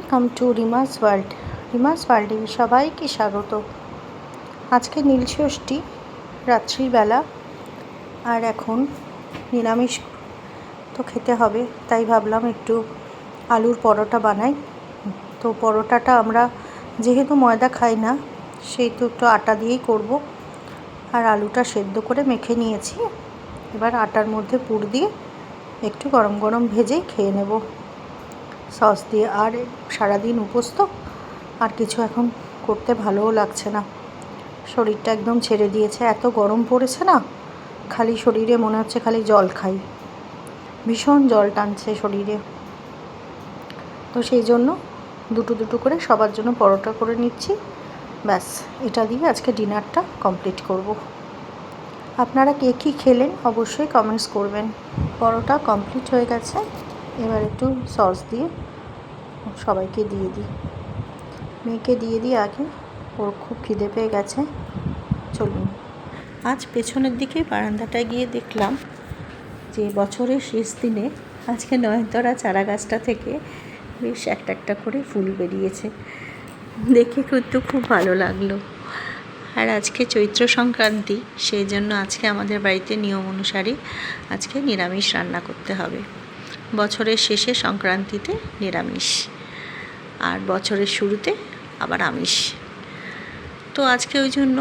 Welcome to Rima's world. Rima's ওয়ার্ল্ডে সবাইকে স্বাগত। আজকে নীলষষ্ঠী রাত্রিবেলা, আর এখন নিরামিষ তো খেতে হবে, তাই ভাবলাম একটু আলুর পরোটা বানাই। তো পরোটাটা আমরা যেহেতু ময়দা খাই না, সেহেতু একটু আটা দিয়েই করব। আর আলুটা সেদ্ধ করে মেখে নিয়েছি, এবার আটার মধ্যে পুর দিয়ে একটু গরম গরম ভেজেই খেয়ে নেব সস দিয়ে। আর সারাদিন উপোস তো, আর কিছু এখন করতে ভালোও লাগছে না, শরীরটা একদম ছেড়ে দিয়েছে। এত গরম পড়েছে না, খালি শরীরে মনে হচ্ছে খালি জল খাই, ভীষণ জল টানছে শরীরে। তো সেই জন্য দুটো দুটো করে সবার জন্য পরোটা করে নিচ্ছি। ব্যাস, এটা দিয়ে আজকে ডিনারটা কমপ্লিট করব। আপনারা কে কী খেলেন অবশ্যই কমেন্টস করবেন। পরোটা কমপ্লিট হয়ে গেছে, এবার একটু সস দিয়ে সবাইকে দিয়ে দিই। মেয়েকে দিয়ে দিই আগে, ওর খুব খিদে পেয়ে গেছে। চলুন। আজ পেছনের দিকে বারান্দাটায় গিয়ে দেখলাম যে বছরের শেষ দিনে আজকে নয়নতারা চারা গাছটা থেকে বেশ একটা একটা করে ফুল বেরিয়েছে, দেখে কিন্তু খুব ভালো লাগলো। আর আজকে চৈত্র সংক্রান্তি, সেই জন্য আজকে আমাদের বাড়িতে নিয়ম অনুসারে আজকে নিরামিষ রান্না করতে হবে। বছরের শেষে সংক্রান্তিতে নিরামিষ, আর বছরের শুরুতে আবার আমিষ। তো আজকে ওই জন্য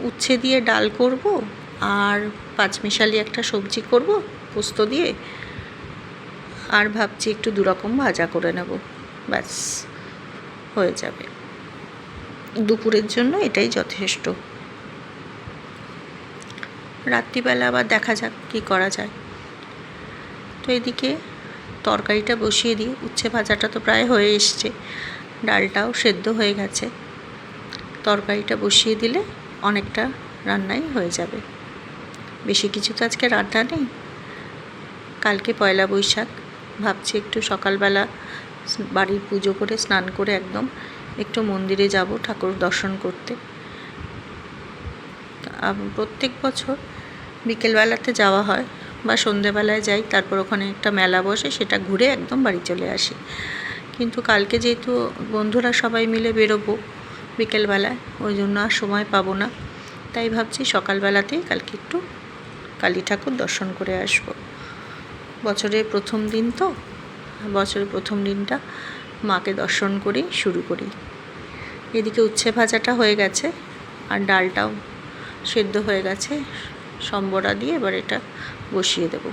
উচ্ছে দিয়ে ডাল করব, আর পাঁচমিশালি একটা সবজি করব পোস্ত দিয়ে, আর ভাবছি একটু দুরকম ভাজা করে নেব, ব্যাস হয়ে যাবে। দুপুরের জন্য এটাই যথেষ্ট। রাত্রিবেলা আবার দেখা যাক কী করা যায়। তো এদিকে তরকারিটা বসিয়ে দিই। উচ্ছে ভাজাটা তো প্রায় হয়ে এসছে, ডালটাও সেদ্ধ হয়ে গেছে। তরকারিটা বসিয়ে দিলে অনেকটা রান্নাই হয়ে যাবে। বেশি কিছু তো আজকে রান্না নেই। কালকে পয়লা বৈশাখ, ভাবছি একটু সকালবেলা বাড়ির পুজো করে স্নান করে একদম একটু মন্দিরে যাব ঠাকুর দর্শন করতে। প্রত্যেক বছর বিকেলবেলাতে যাওয়া হয় বা সন্ধেবেলায় যাই, তারপর ওখানে একটা মেলা বসে, সেটা ঘুরে একদম বাড়ি চলে আসি। কিন্তু কালকে যেহেতু বন্ধুরা সবাই মিলে বেরোবো বিকেলবেলায়, ওই জন্য আর সময় পাবো না। তাই ভাবছি সকালবেলাতেই কালকে একটু কালী ঠাকুর দর্শন করে আসবো। বছরের প্রথম দিন তো, বছরের প্রথম দিনটা মাকে দর্শন করেই শুরু করি। এদিকে উচ্ছে ভাজাটা হয়ে গেছে, আর ডালটাও সেদ্ধ হয়ে গেছে সম্বরা দিয়ে। এবার এটা বসিয়ে দেব।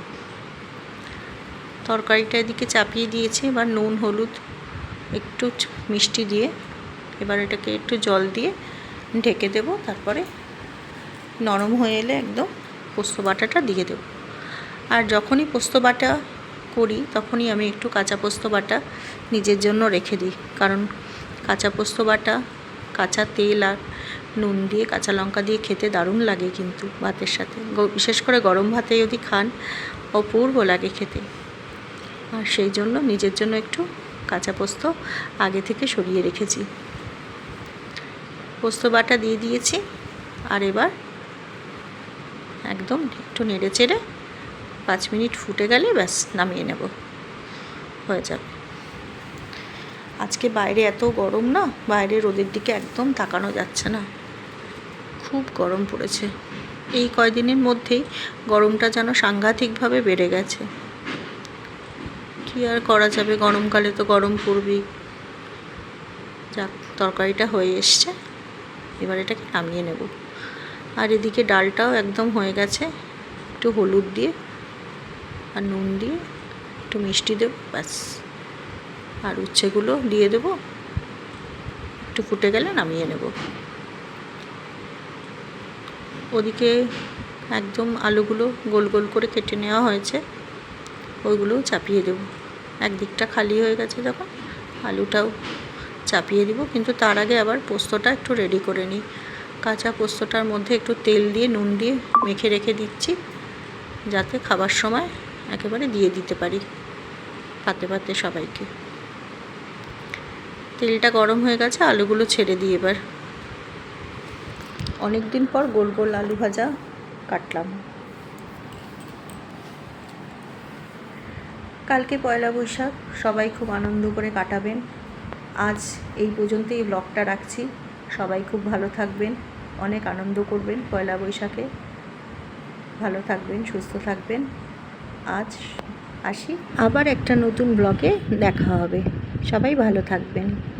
তরকারিটা এদিকে চাপিয়ে দিয়েছি। এবার নুন হলুদ একটু মিষ্টি দিয়ে এবার এটাকে একটু জল দিয়ে ঢেকে দেব। তারপরে নরম হয়ে এলে একদম পোস্ত বাটাটা দিয়ে দেব। আর যখনই পোস্ত বাটা করি তখনই আমি একটু কাঁচা পোস্ত বাটা নিজের জন্য রেখে দিই, কারণ কাঁচা পোস্ত বাটা কাঁচা তেল আর নুন দিয়ে কাঁচা লঙ্কা দিয়ে খেতে দারুণ লাগে কিন্তু ভাতের সাথে, বিশেষ করে গরম ভাতে যদি খান অপূর্ব লাগে খেতে। আর সেই জন্য নিজের জন্য একটু কাঁচা পোস্ত আগে থেকে সরিয়ে রেখেছি। পোস্ত বাটা দিয়ে দিয়েছি, আর এবার একদম একটু নেড়ে চেড়ে 5 মিনিট ফুটে গেলে ব্যাস নামিয়ে নেব, হয়ে যাবে। আজকে বাইরে এত গরম না, বাইরে রোদের দিকে একদম তাকানো যাচ্ছে না, খুব গরম পড়েছে। এই কয়দিনের মধ্যেই গরমটা যেন সাংঘাতিকভাবে বেড়ে গেছে। কি আর করা যাবে, গরমকালে তো গরম পড়বেই। যাক, তরকারিটা হয়ে এসছে, এবার এটাকে নামিয়ে নেব। আর এদিকে ডালটাও একদম হয়ে গেছে। একটু হলুদ দিয়ে আর নুন দিয়ে একটু মিষ্টি দেব, ব্যাস। আর উচ্ছেগুলো দিয়ে দেবো, একটু ফুটে গেলে নামিয়ে নেব। ওদিকে একদম আলুগুলো গোল গোল করে কেটে নেওয়া হয়েছে, ওইগুলোও চাপিয়ে দেব। একদিকটা খালি হয়ে গেছে যখন, আলুটাও চাপিয়ে দিব। কিন্তু তার আগে আবার পোস্তটা একটু রেডি করে নিই। কাঁচা পোস্তটার মধ্যে একটু তেল দিয়ে নুন দিয়ে মেখে রেখে দিচ্ছি, যাতে খাবার সময় একেবারে দিয়ে দিতে পারি পাতে পাতে সবাইকে। তেলটা গরম হয়ে গেছে, আলুগুলো ছেড়ে দিই এবার। অনেক দিন পর গোল গোল আলু ভাজা কাটলাম। কালকে পয়লা বৈশাখ, সবাই খুব আনন্দ করে কাটাবেন। আজ এই পর্যন্তই এই ব্লগটা রাখছি। সবাই খুব ভালো থাকবেন, অনেক আনন্দ করবেন পয়লা বৈশাখে। ভালো থাকবেন, সুস্থ থাকবেন। আজ আসি, আবার একটা নতুন ব্লগে দেখা হবে। সবাই ভালো থাকবেন।